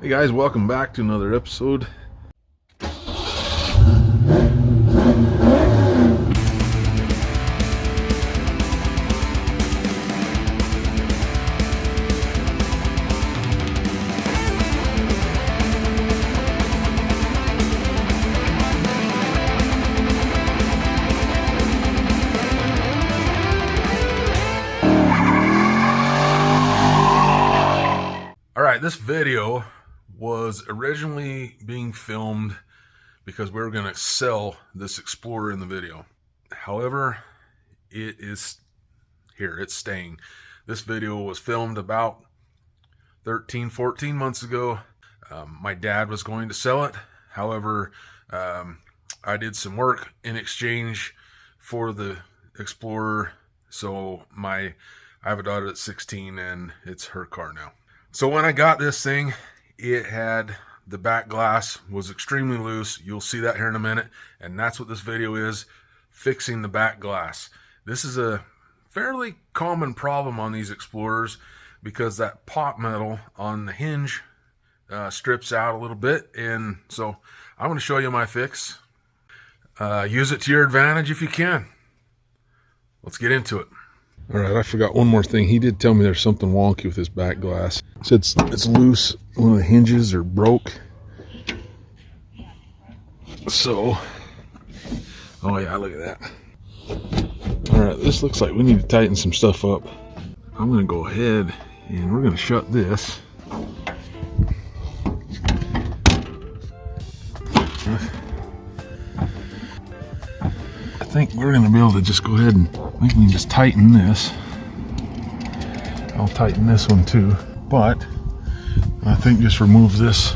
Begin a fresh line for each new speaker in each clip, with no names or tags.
Hey guys, welcome back to another episode. Alright, this video was originally being filmed because we were going to sell this Explorer in the video. However, it is here, it's staying. This video was filmed about 14 months ago. My dad was going to sell it. However, I did some work in exchange for the Explorer. So I have a daughter that's 16 and it's her car now. So when I got this thing, it had the back glass was extremely loose. You'll see that here in a minute. And that's what this video is, fixing the back glass. This is a fairly common problem on these Explorers because that pot metal on the hinge strips out a little bit. And so I'm going to show you my fix. Use it to your advantage if you can. Let's get into it. All right, I forgot one more thing. He did tell me there's something wonky with this back glass. He said it's loose. One of the hinges are broke. So, oh yeah, look at that. All right, this looks like we need to tighten some stuff up. I'm going to go ahead and we're going to shut this. I think we're going to be able to just go ahead and we can just tighten this. I'll tighten this one too, but I think just remove this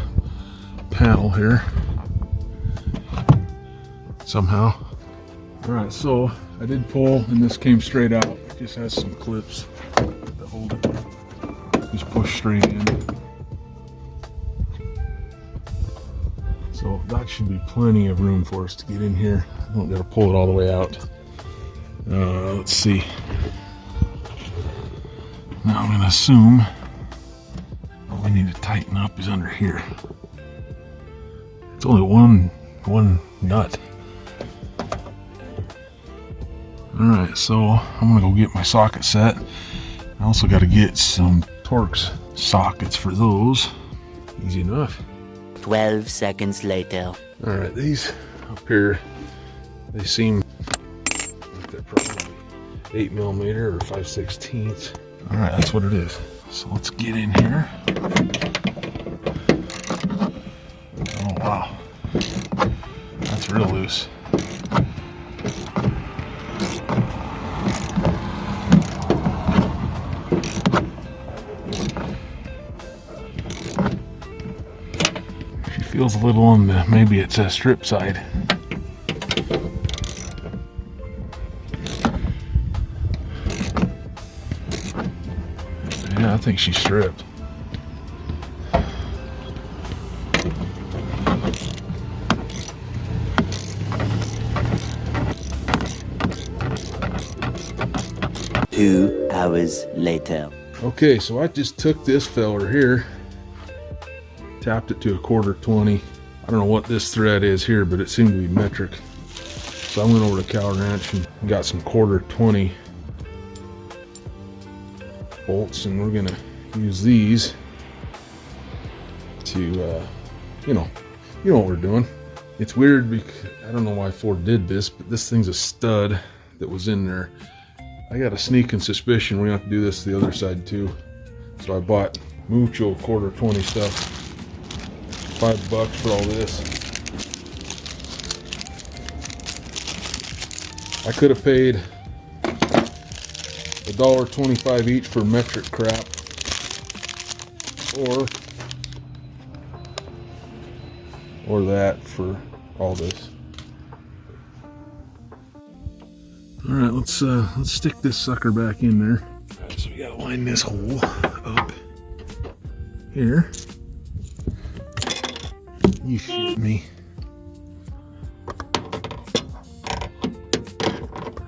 panel here somehow. All right, so I did pull and this came straight out. It just has some clips that hold it. Just push straight in. So that should be plenty of room for us to get in here. I don't gotta pull it all the way out. Let's see. Now I'm gonna assume what we need to tighten up is under here. It's only one nut. All right, so I'm gonna go get my socket set. I also got to get some Torx sockets for those. Easy enough.
12 seconds later.
All right, these up here, they seem like they're probably 8mm or 5/16. All right, that's what it is. So let's get in here. Oh wow, that's real loose. She feels a little on the, maybe it's a strip side. Yeah, I think she's stripped.
Two hours later.
Okay, so I just took this feller here, tapped it to a 1/4 I don't know what this thread is here, but it seemed to be metric. So I went over to Cow Ranch and got some 1/4 bolts, and we're gonna use these to you know what we're doing. It's weird because I don't know why Ford did this, but this thing's a stud that was in there. I got a sneaking suspicion we're gonna have to do this to the other side too. So I bought mucho 1/4 stuff. $5 for all this. I could have paid $1.25 each for metric crap, or that for all this. All right, let's stick this sucker back in there. All right, so we gotta line this hole up here. You shit me.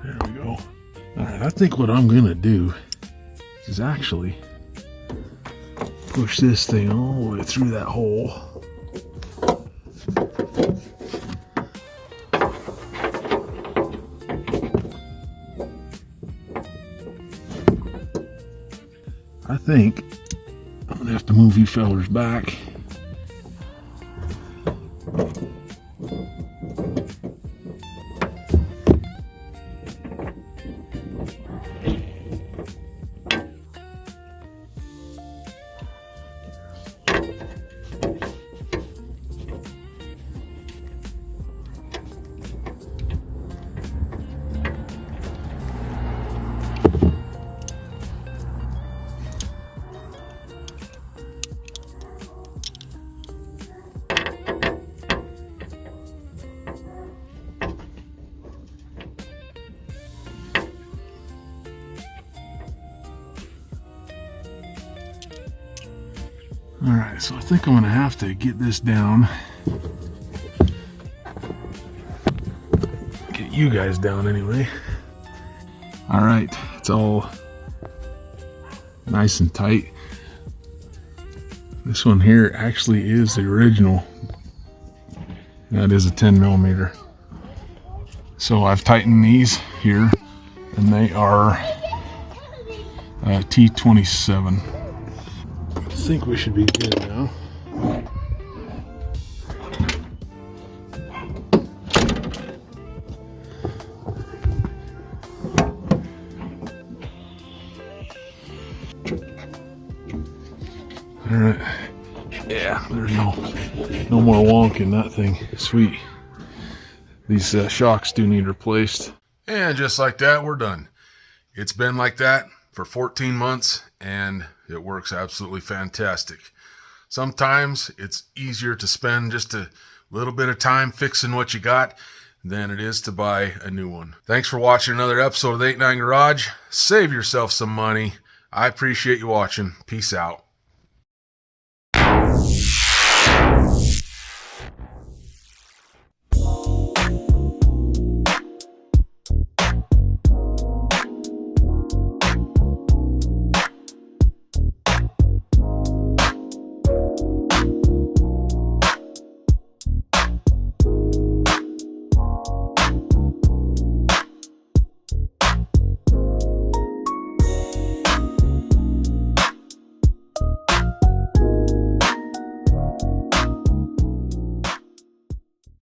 There we go. All right, I think what I'm gonna do is actually push this thing all the way through that hole. I think I'm gonna have to move you fellers back. All right, so I think I'm gonna have to get this down. Get you guys down anyway. All right, it's all nice and tight. This one here actually is the original. That is a 10 millimeter. So I've tightened these here, and they are T27. I think we should be good now. All right. Yeah, there's no more wonk in that thing. Sweet. These shocks do need replaced. And just like that, we're done. It's been like that for 14 months, and it works absolutely fantastic. Sometimes it's easier to spend just a little bit of time fixing what you got than it is to buy a new one. Thanks for watching another episode of the 89 Garage. Save yourself some money. I appreciate you watching. Peace out.